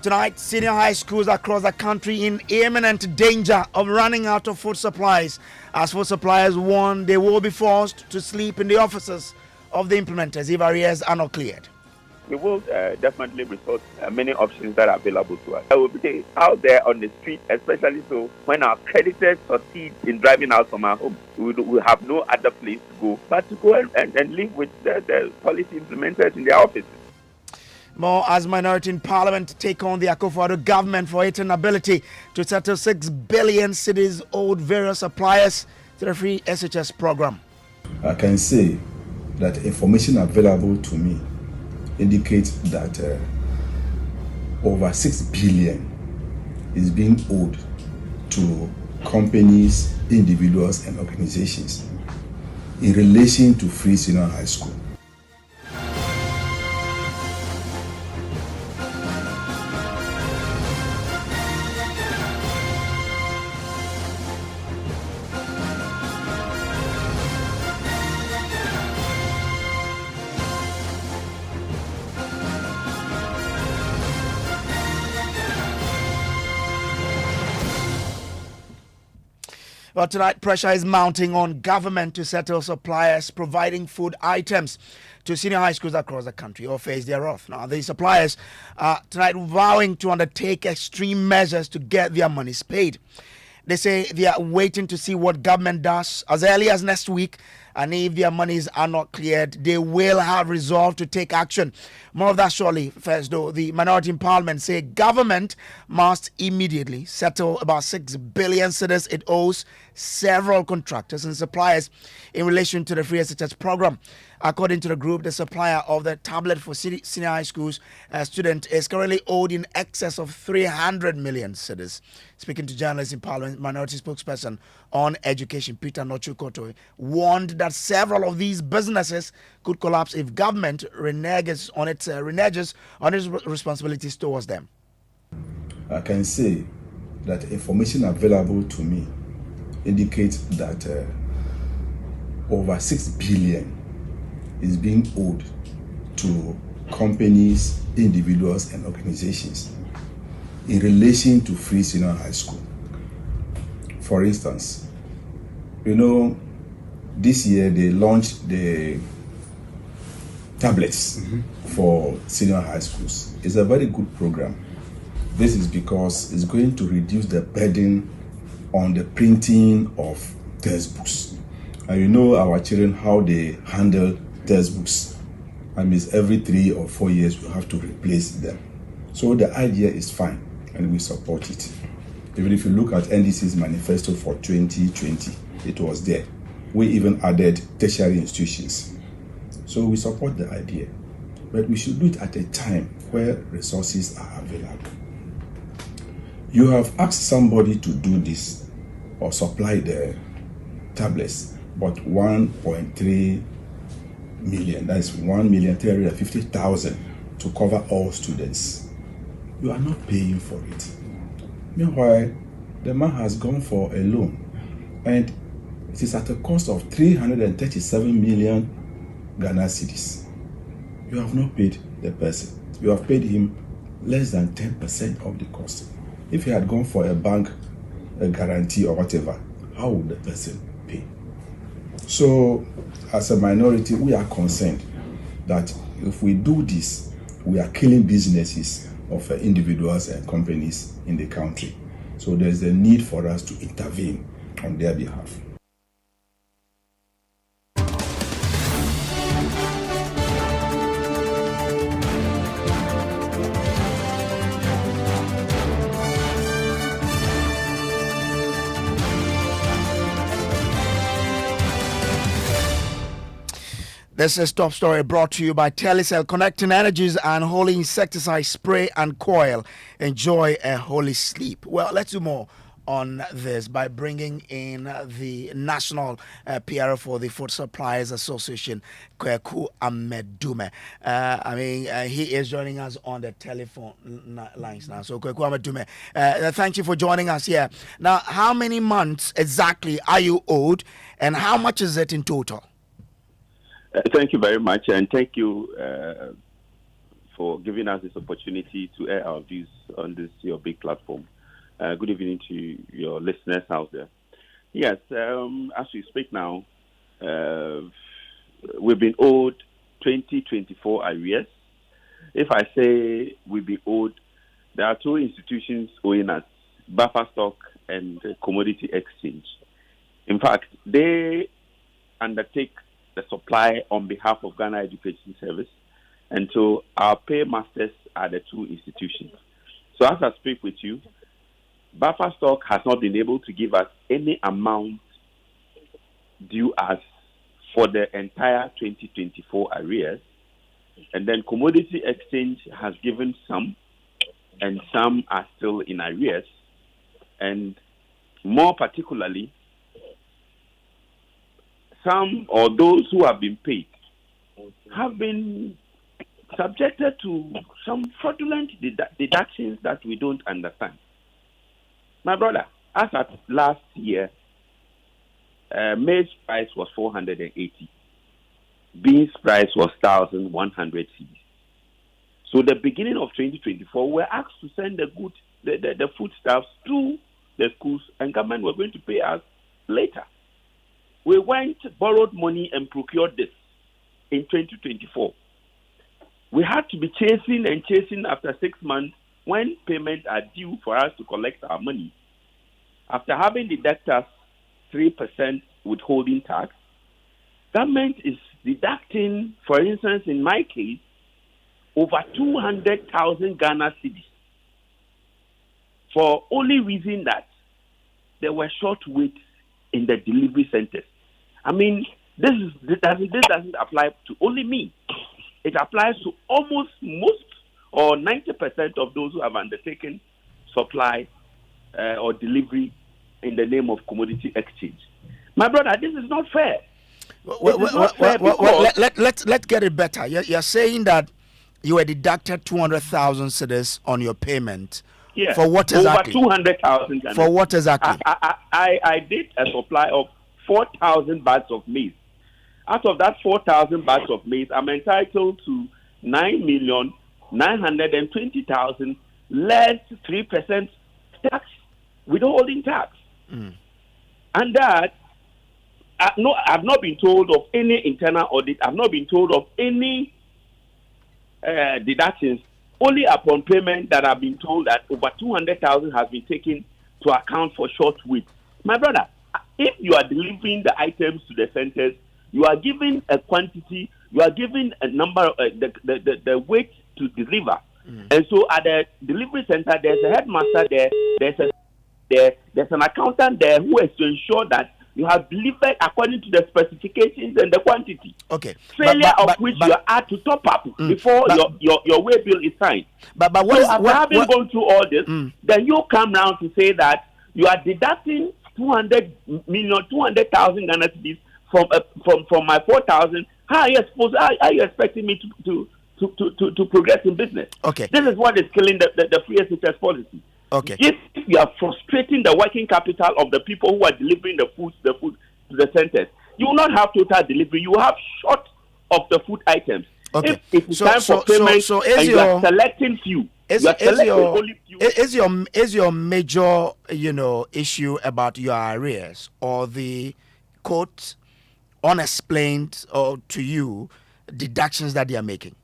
Tonight, senior high schools across the country in imminent danger of running out of food supplies. As food suppliers warn, they will be forced to sleep in the offices of the implementers if arrears are not cleared. We will definitely resort many options that are available to us. I will be out there on the street, especially so when our creditors succeed in driving out from our home. We have no other place to go but to go and live with the policy implemented in their offices. More as minority in parliament take on the Akufo-Addo government for its inability to settle 6 billion cedis owed various suppliers to the free SHS program. I can say that information available to me indicates that over 6 billion is being owed to companies, individuals, and organizations in relation to free senior high school. Well, tonight, pressure is mounting on government to settle suppliers providing food items to senior high schools across the country or face their wrath. Now, the suppliers are tonight vowing to undertake extreme measures to get their monies paid. They say they are waiting to see what government does as early as next week, and if their monies are not cleared, they will have resolved to take action. More of that shortly. First, though, the minority in parliament say government must immediately settle about 6 billion cedis it owes several contractors and suppliers in relation to the free SHS program. According to the group, the supplier of the tablet for senior high schools student is currently owed in excess of 300 million cedis. Speaking to journalists in Parliament, minority spokesperson on education, Peter Nochukoto, warned that several of these businesses could collapse if government reneges on its responsibilities towards them. I can say that information available to me indicates that over 6 billion is being owed to companies, individuals, and organizations in relation to free senior high school. For instance, this year they launched the tablets for senior high schools. It's a very good program. This is because it's going to reduce the burden on the printing of textbooks. And our children, how they handle textbooks. I mean, every 3 or 4 years we have to replace them. So the idea is fine and we support it. Even if you look at NDC's manifesto for 2020, it was there. We even added tertiary institutions. So we support the idea. But we should do it at a time where resources are available. You have asked somebody to do this or supply the tablets, but 1.3 million, that is 1,350,000 to cover all students. You are not paying for it. Meanwhile, the man has gone for a loan and it is at a cost of 337 million Ghana cedis. You have not paid the person. You have paid him less than 10% of the cost. If he had gone for a bank, a guarantee or whatever, how would the person pay? So, as a minority, we are concerned that if we do this, we are killing businesses of individuals and companies in the country. So there's a need for us to intervene on their behalf. This is Top Story brought to you by Telecel, connecting energies and holy insecticide spray and coil. Enjoy a holy sleep. Well, let's do more on this by bringing in the National PR for the Food Suppliers Association, Kweku Amedume. He is joining us on the telephone lines now. So, Kweku Amedume, thank you for joining us here. Now, how many months exactly are you owed, and how much is it in total? Thank you very much, and thank you for giving us this opportunity to air our views on this your big platform. Good evening to your listeners out there. Yes, as we speak now, we've been owed 2024 arrears. If I say we've been owed, there are two institutions owing us, buffer stock and commodity exchange. In fact, they undertake the supply on behalf of Ghana Education Service, and so our paymasters are the two institutions. So as I speak with you, buffer stock has not been able to give us any amount due us for the entire 2024 arrears, and then commodity exchange has given some, and some are still in arrears, and more particularly, some or those who have been paid have been subjected to some fraudulent deductions that we don't understand. My brother, as at last year, maize price was 480. Beans price was 1,100 cedis. So the beginning of 2024, we're asked to send the foodstuffs to the schools, and government were going to pay us later. We went, borrowed money, and procured this in 2024. We had to be chasing after 6 months when payments are due for us to collect our money. After having deducted us 3% withholding tax, government is deducting, for instance, in my case, over 200,000 Ghana cedis for only reason that there were short waits in the delivery centers. I mean, this doesn't apply to only me. It applies to almost most or 90% of those who have undertaken supply or delivery in the name of commodity exchange. My brother, this is not fair. Let's get it better. You're saying that you were deducted 200,000 cedis on your payment. Yes. For what exactly? Over 200,000. For what exactly? I did a supply of 4,000 bags of maize. Out of that 4,000 bags of maize, I'm entitled to 9,920,000 less 3% tax, withholding tax. And that, I've not been told of any internal audit. I've not been told of any deductions. Only upon payment that I've been told that over 200,000 has been taken to account for short wait. My brother, if you are delivering the items to the centers, you are given a quantity, you are given a number, the weight to deliver. And so at the delivery center, there's a headmaster there, there's an accountant there who is to ensure that you have delivered according to the specifications and the quantity. Okay. Failure of which you are to top up before your way bill is signed. But what so after having gone through all this, then you come round to say that you are deducting 200,000 Ghana cedis from my 4,000. How are you expecting me to progress in business? Okay. This is what is killing the free SHS policy. Okay. If you are frustrating the working capital of the people who are delivering the food to the centers, you will not have total delivery. You will have short of the food items. Okay. If it's time for payment and you are selecting few, is your major issue about your arrears or the quote unexplained or to you deductions that they are making?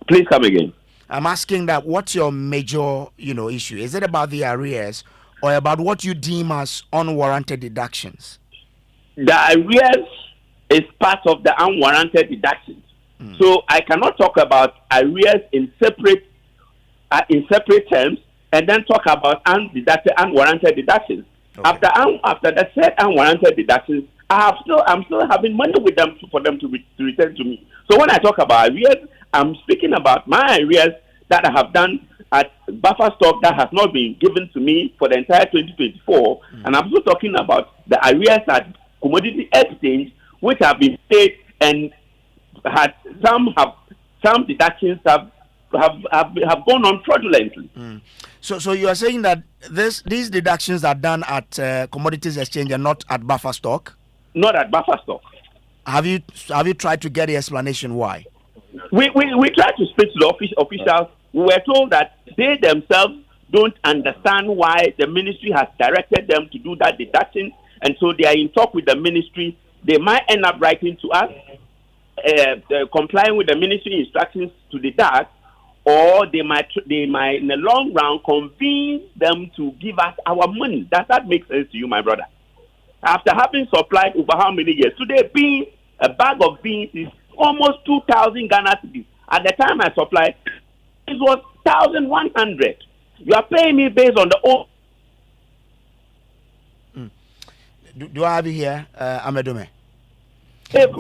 Please come again. I'm asking that what's your major, issue? Is it about the arrears or about what you deem as unwarranted deductions? The arrears is part of the unwarranted deductions. So I cannot talk about arrears in separate terms and then talk about unwarranted deductions. Okay. After the said unwarranted deductions, I'm still having money with them for them to return to me. So when I talk about arrears, I'm speaking about my arrears that I have done at buffer stock that has not been given to me for the entire 2024. And I'm also talking about the arrears at commodity exchange, which have been paid and had some deductions have gone on fraudulently. So you are saying that these deductions are done at commodities exchange and not at buffer stock? Not at buffer stock. Have you tried to get the explanation why? We tried to speak to the officials. We were told that they themselves don't understand why the ministry has directed them to do that deduction, and so they are in talk with the ministry. They might end up writing to us, complying with the ministry instructions to deduct, or they might in the long run convince them to give us our money. Does that make sense to you, my brother? After having supplied over how many years? Today, beans, a bag of beans is almost 2,000 Ghana cedis. At the time I supplied, it was 1,100. You are paying me based on the old. Do I have you here, Amedume? If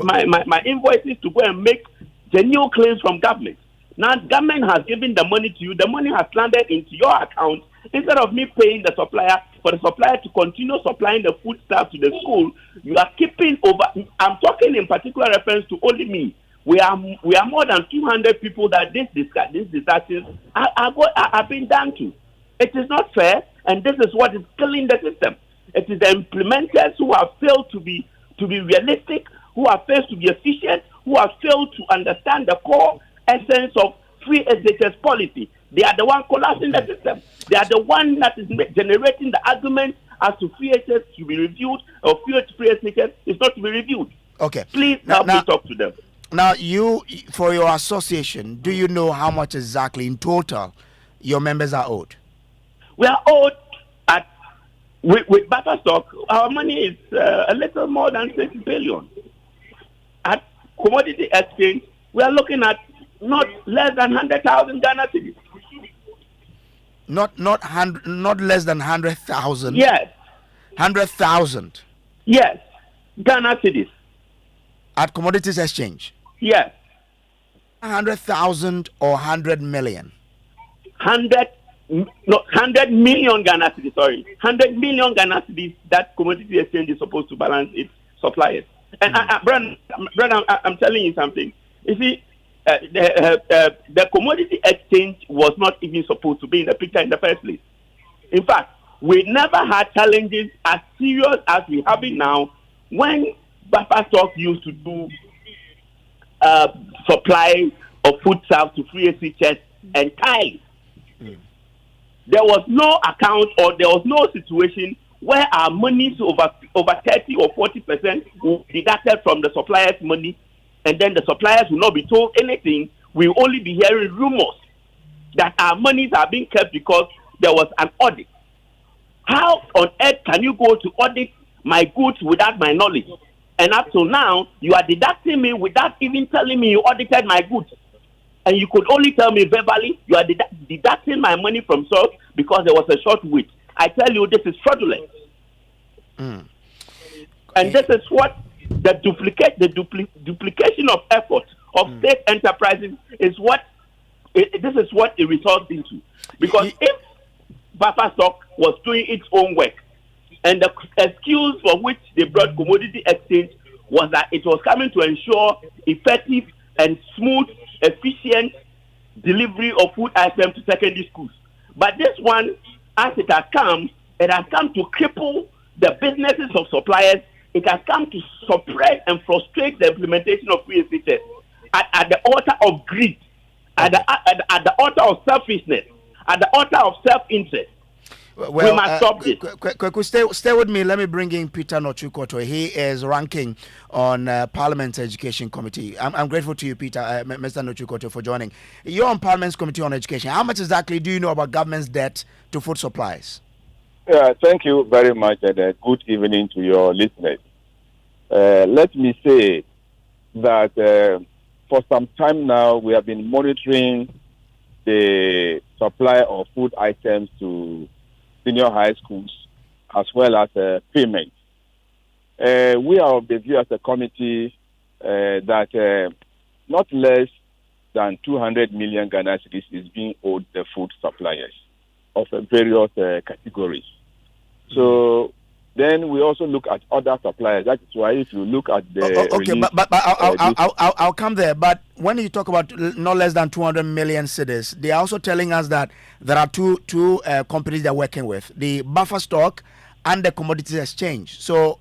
my invoices to go and make genuine claims from government. Now, government has given the money to you. The money has landed into your account. Instead of me paying the supplier, for the supplier to continue supplying the food stuff to the school, you are keeping over. I'm talking in particular reference to only me. We are more than 200 people that these disasters are being done to. It is not fair, and this is what is killing the system. It is the implementers who have failed to be realistic, who have failed to be efficient, who have failed to understand the core essence of free SHS policy. They are the one collapsing the system. They are the one that is generating the argument as to free SHS to be reviewed or free SHS is not to be reviewed. Okay. Please help me talk to them. Now, you, for your association, do you know how much exactly in total your members are owed? We are owed with buffer stock. Our money is a little more than 6 billion. At commodity exchange, we are looking at not less than 100,000 Ghana cedis. Not less than 100,000. Yes. 100,000. Yes, Ghana cedis. At commodities exchange. Yes. 100,000 or 100 million. 100 million Ghana cedis. Sorry, 100 million Ghana cedis. That commodity exchange is supposed to balance its suppliers. And brother, I'm telling you something. You see, the commodity exchange was not even supposed to be in the picture in the first place. In fact, we never had challenges as serious as we have it now when buffer stock used to do supply of food stuff to free SHS entirely. There was no account or there was no situation where our monies over 30 or 40% were deducted from the supplier's money, and then the suppliers will not be told anything. We will only be hearing rumors that our monies are being kept because there was an audit. How on earth can you go to audit my goods without my knowledge? And up to now, you are deducting me without even telling me you audited my goods. And you could only tell me verbally you are deducting my money from source because there was a short wait. I tell you, this is fraudulent. And this is what the duplication of effort of state enterprises is what this is what it results into. Because if buffer stock was doing its own work, and the excuse for which they brought commodity exchange was that it was coming to ensure effective and smooth, efficient delivery of food items to secondary schools. But this one, as it has come to cripple the businesses of suppliers. It has come to suppress and frustrate the implementation of free SHS at the altar of greed, at the altar of selfishness, at the altar of self-interest. Well, we must stop this. Stay with me. Let me bring in Peter Nochukoto. He is ranking on Parliamentary Education Committee. I'm grateful to you, Peter, Mr. Nochukoto, for joining. You're on Parliament's Committee on Education. How much exactly do you know about government's debt to food supplies? Thank you very much, and good evening to your listeners. Let me say that for some time now, we have been monitoring the supply of food items to senior high schools as well as payment. We are of the view as a committee that not less than 200 million Ghana cedis is being owed the food suppliers of various categories. So then we also look at other suppliers. That is why if you look at the I'll come there. But when you talk about not less than 200 million cedis, they are also telling us that there are two companies they're working with: the buffer stock and the commodities exchange. So,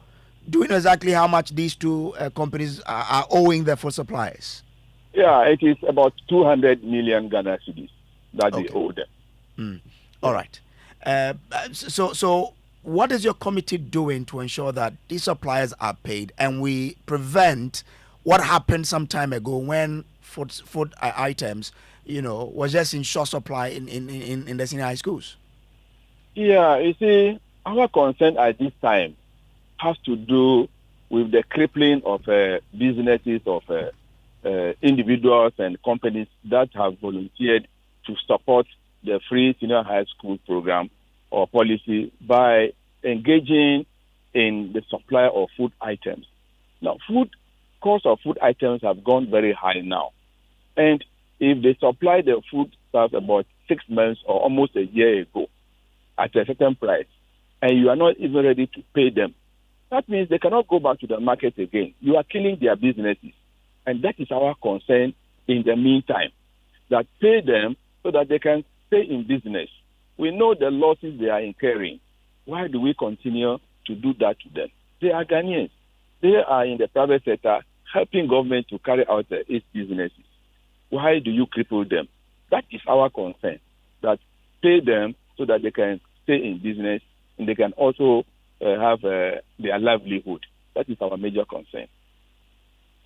do you know exactly how much these two companies are owing their food suppliers? Yeah, it is about 200 million Ghana cedis that they owe them. All right. So what is your committee doing to ensure that these suppliers are paid and we prevent what happened some time ago when food items, was just in short supply in the senior high schools? Yeah, you see, our concern at this time has to do with the crippling of businesses, of individuals and companies that have volunteered to support the free senior high school program or policy by engaging in the supply of food items. Now, cost of food items have gone very high now. And if they supply the food stuff about 6 months or almost a year ago at a certain price, and you are not even ready to pay them, that means they cannot go back to the market again. You are killing their businesses. And that is our concern in the meantime, that pay them so that they can stay in business. We know the losses they are incurring. Why do we continue to do that to them? They are Ghanaians. They are in the private sector helping government to carry out its businesses. Why do you cripple them? That is our concern, that pay them so that they can stay in business and they can also have their livelihood. That is our major concern.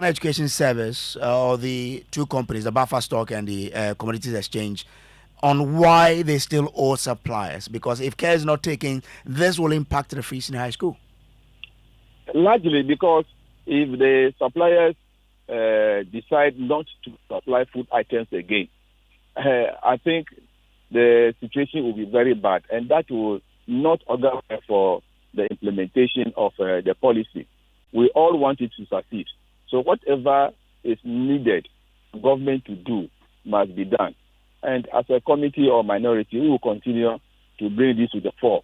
Education Service, or the two companies, the Buffer Stock and the Commodities Exchange, on why they still owe suppliers? Because if care is not taken, this will impact the free senior high school. Largely because if the suppliers decide not to supply food items again, I think the situation will be very bad, and that will not augur well for the implementation of the policy. We all want it to succeed. So whatever is needed for government to do must be done. And as a committee or minority, we will continue to bring this to the fore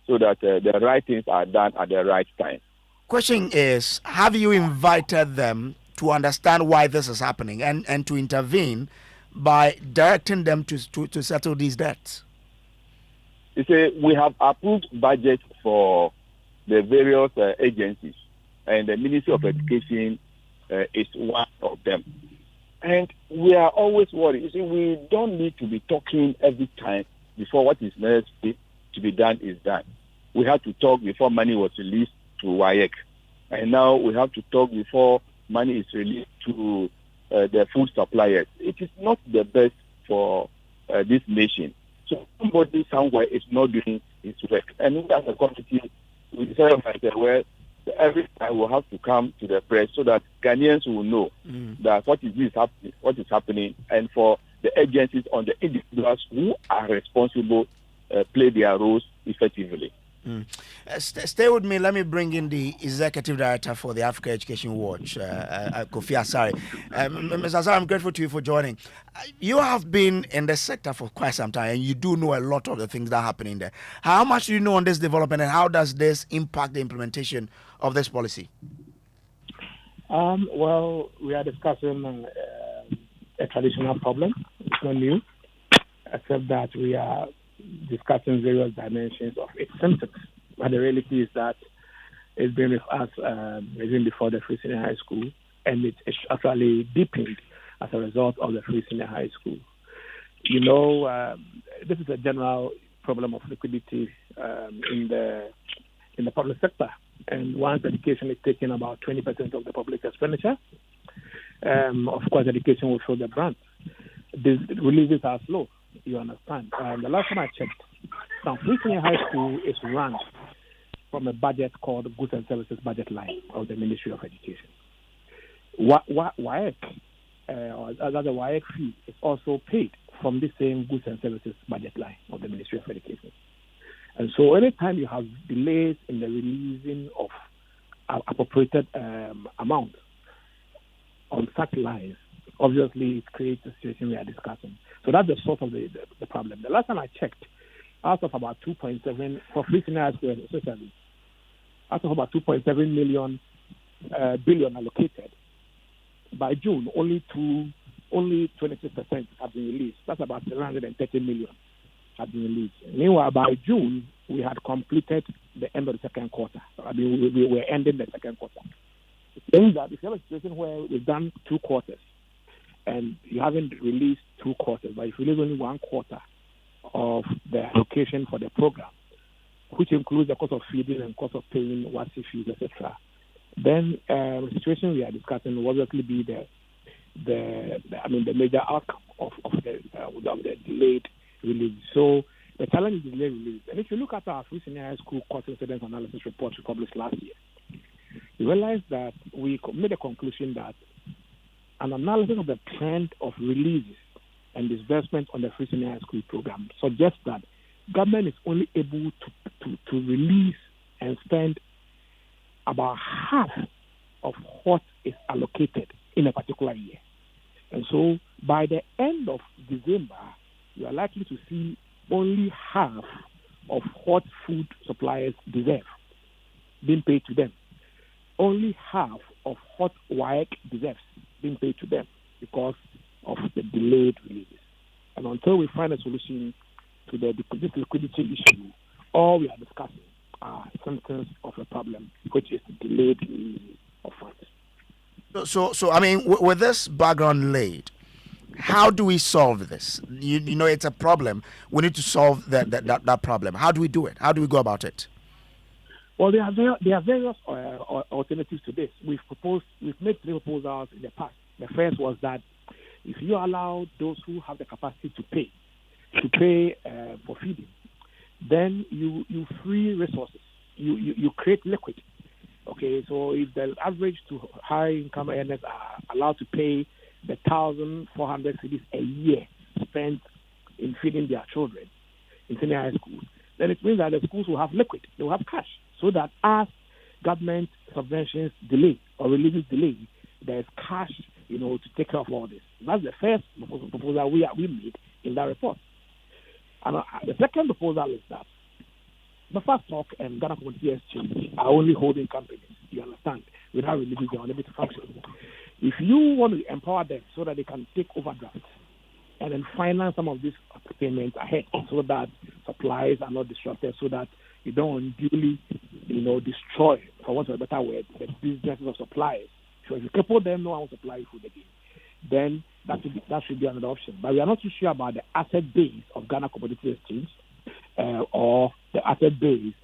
so that the right things are done at the right time. Question is, have you invited them to understand why this is happening and to intervene by directing them to settle these debts? You see, we have approved budget for the various agencies, and the Ministry of Education is one of them. And we are always worried. You see, we don't need to be talking every time before what is necessary to be done is done. We had to talk before money was released to WAEC. And now we have to talk before money is released to the food suppliers. It is not the best for this nation. So somebody somewhere is not doing his work. And we as a committee, we decided that, well, every time we'll have to come to the press so that Ghanaians will know that what is happening, and for the agencies on the individuals who are responsible play their roles effectively. Stay with me. Let me bring in the Executive Director for the Africa Education Watch, Kofi Asare. Ms. Asare, I'm grateful to you for joining. You have been in the sector for quite some time, and you do know a lot of the things that are happening there. How much do you know on this development, and how does this impact the implementation of this policy? Well, we are discussing a traditional problem. It's not new, except that we are discussing various dimensions of its symptoms. But the reality is that it's been with us even before the free senior high school, and it's actually deepened as a result of the free senior high school. You know, this is a general problem of liquidity in the public sector. And once education is taking about 20% of the public expenditure, of course, education will show the brunt. The releases are slow, you understand. The last time I checked, now free senior high school is run from a budget called Goods and Services Budget Line of the Ministry of Education. WAEC, or the WAEC fee, is also paid from the same Goods and Services Budget Line of the Ministry of Education. And so anytime you have delays in the releasing of appropriated amount on such lines, obviously it creates a situation we are discussing. So that's the source of the problem. The last time I checked, out of about 2.7, for free senior high school especially, out of about 2.7 billion allocated, by June, only 26% have been released. That's about 730 million have been released. Meanwhile, by June, we had completed the end of the second quarter. I mean, we were ending the second quarter. It means that if you have a situation where we've done 2 quarters and you haven't released 2 quarters, but if you release only 1 quarter of the allocation for the program, which includes the cost of feeding and cost of paying WASI fees, etc., then the situation we are discussing will obviously be the major outcome of the delayed release. So the challenge is delayed release. And if you look at our free senior high school cost incidence analysis report we published last year, we realized that we made a conclusion that an analysis of the trend of releases and disbursements on the free senior high school program suggests that government is only able to release and spend about half of what is allocated in a particular year. And so by the end of December, you are likely to see only half of what food suppliers deserve being paid to them. Only half of what WAEC deserves being paid to them because of the delayed releases. And until we find a solution to this liquidity issue, all we are discussing are symptoms of a problem, which is the delayed release of funds. So I mean, with this background laid, how do we solve this? You know, it's a problem. We need to solve that problem. How do we do it? How do we go about it? Well, there are various alternatives to this. We've made 3 proposals in the past. The first was that if you allow those who have the capacity to pay for feeding, then you free resources. You create liquid. Okay, so if the average to high income earners are allowed to pay the 1,400 cedis a year spent in feeding their children in senior high schools, then it means that the schools will have liquid, they will have cash, so that as government subventions delay or releases delay, there's cash, to take care of all this. That's the first proposal we made in that report. And the second proposal is that Buffer Stock and Ghana Commodity Exchange are only holding companies, you understand, without releasing their unable to function. If you want to empower them so that they can take overdrafts and then finance some of these payments ahead so that supplies are not disrupted, so that you don't unduly, destroy, for want of a better word, the businesses of suppliers. So if you cripple them, no one will supply you food again. Then that should be another option. But we are not too sure about the asset base of Ghana Commodity Exchange or the asset base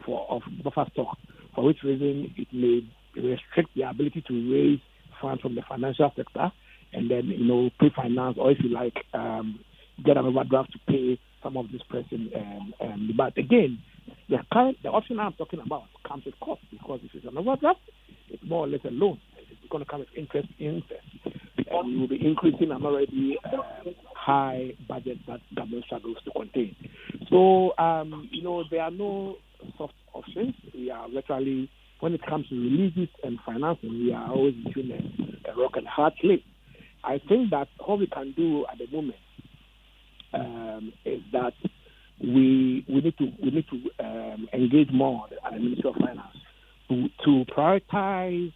of Buffer Stock, for which reason it may restrict the ability to raise funds from the financial sector and then, pre-finance, or if you like, get an overdraft to pay some of this pressing. But again, the option I'm talking about comes with cost, because if it's an overdraft, it's more or less a loan. It's going to come with interest. And you will be increasing an already high budget that government struggles to contain. So, there are no soft options. We are literally, when it comes to releases and financing, we are always between a rock and a hard place. I think that all we can do at the moment is that we need to engage more at the Ministry of Finance to prioritize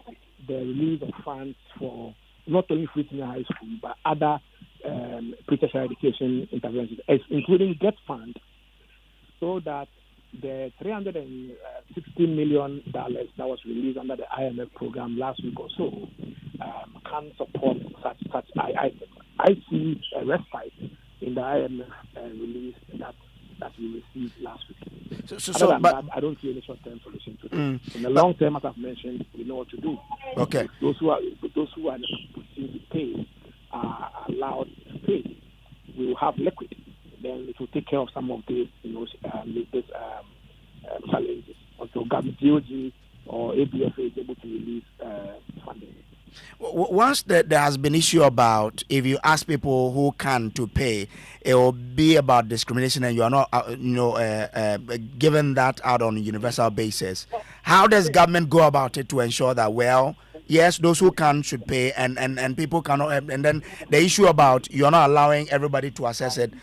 the release of funds for not only free senior high school but other pre-tertiary education interventions, including GET Fund, so that the $360 million that was released under the IMF program last week or so can support such items. I see a respite in the IMF release that we received last week. That, I don't see any short-term solution to this. In the long term, as I've mentioned, we know what to do. Okay. Those who are in the position to pay are allowed to pay. We will have liquid. Then it will take care of some of these, challenges until GOG or ABFA is able to release funding. Once there has been issue about, if you ask people who can to pay, it will be about discrimination, and you are not, given that out on a universal basis. How does government go about it to ensure that, well, yes, those who can should pay, and people cannot, and then the issue about you're not allowing everybody to access it,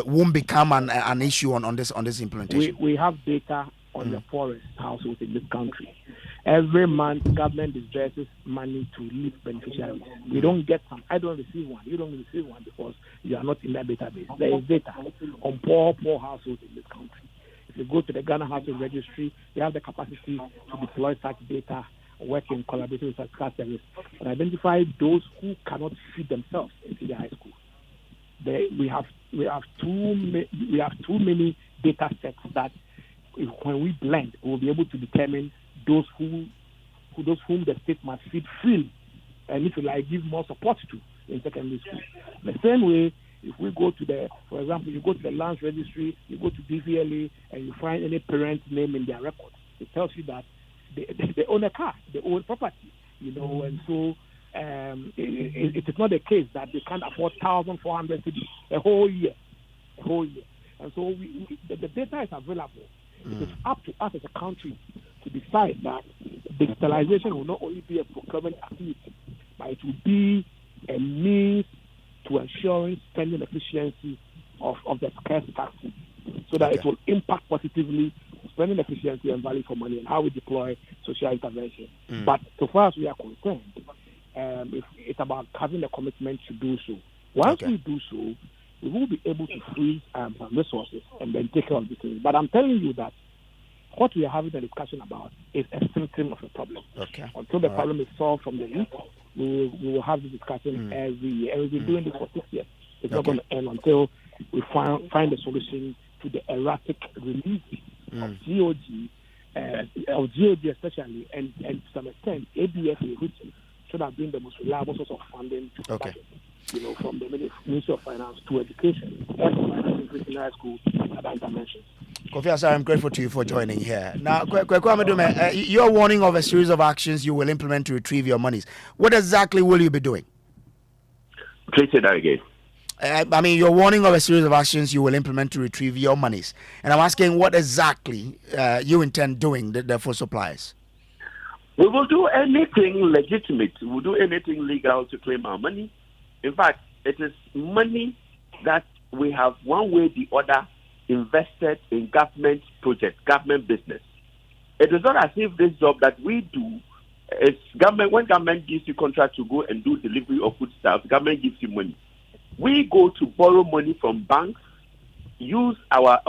won't become an issue on this implementation? We have data on the poorest households in this country. Every month, government disburses money to leave beneficiaries. We don't get some. I don't receive one. You don't receive one because you are not in that database. There is data on poor households in this country. If you go to the Ghana Housing Registry, they have the capacity to deploy such data work in collaboration with healthcare service and identify those who cannot feed themselves in senior high school. We have too many data sets that when we blend, we will be able to determine those whom the state must feed freely, and if you like, give more support to in secondary school. The same way, if we go to for example, you go to the lands registry, you go to DVLA, and you find any parent's name in their records, it tells you that they own a car, they own property, and so it is not the case that they can't afford 1,400 cedis a whole year, and so the data is available. It is up to us as a country to decide that digitalization will not only be a procurement activity, but it will be a means to ensuring spending efficiency of the scarce taxes, so that it will impact positively spending efficiency and value for money and how we deploy social intervention. But so far as we are concerned, it's about having a commitment to do so. Once we do so, we will be able to free some resources and then take care of these things. But I'm telling you that what we are having a discussion about is a symptom of a problem. Until the problem is solved from the root, we will have this discussion every year. And we've been doing this for 6 years. It's not going to end until we find a solution to the erratic release of GOG especially, and to some extent, ABFA, which should have been the most reliable source of funding to from the Ministry of Finance to education, and high school, and interventions. Kofi Asare, I'm grateful to you for joining here. Now, you're warning of a series of actions you will implement to retrieve your monies. What exactly will you be doing? Please say that again. You're warning of a series of actions you will implement to retrieve your monies. And I'm asking what exactly you intend doing, for suppliers. We will do anything legitimate. We will do anything legal to claim our money. In fact, it is money that we have one way or the other invested in government projects, government business. It is not as if this job that we do is government. When government gives you contract to go and do delivery of food stuff, government gives you money. We go to borrow money from banks, use our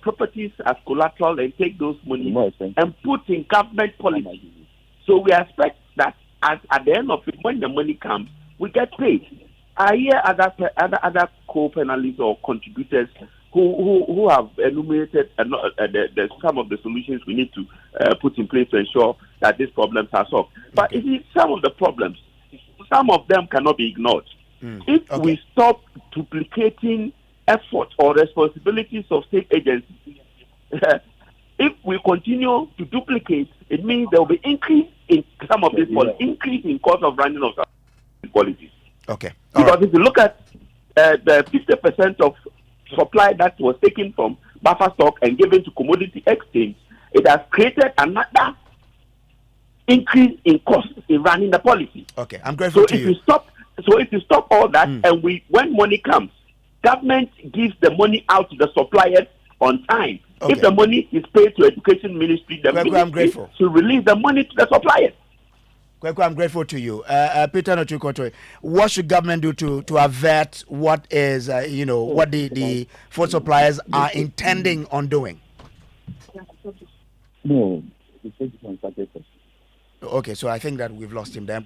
properties as collateral, and take those money and put in government policy. So we expect that at the end of it, when the money comes, we get paid. I hear other co-panelists or contributors who have enumerated some of the solutions we need to put in place to ensure that these problems are solved. But it is some of the problems, some of them cannot be ignored. If we stop duplicating effort or responsibilities of state agencies, if we continue to duplicate, it means there will be increase in some of these increase in cost of running of policies. Because if you look at the 50% of supply that was taken from buffer stock and given to commodity exchange, it has created another increase in cost in running the policy. I'm grateful to you. If you stop all that, and when money comes, government gives the money out to the suppliers on time. If the money is paid to education ministry, the ministry should release the money to the suppliers. Kweku, I'm grateful to you. Peter Nochukoto, what should government do to avert what is, what the food suppliers are intending on doing? No. Okay, so I think that we've lost him there.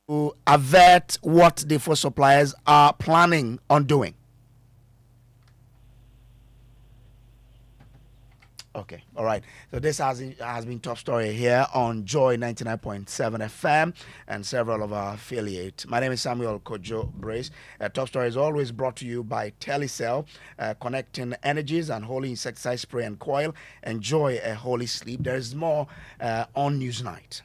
To avert what the food suppliers are planning on doing. Okay, all right. So this has been Top Story here on Joy 99.7 FM and several of our affiliates. My name is Samuel Kojo Brace. Top Story is always brought to you by Telecel, connecting energies and holy insecticide spray and coil. Enjoy a holy sleep. There is more on Newsnight.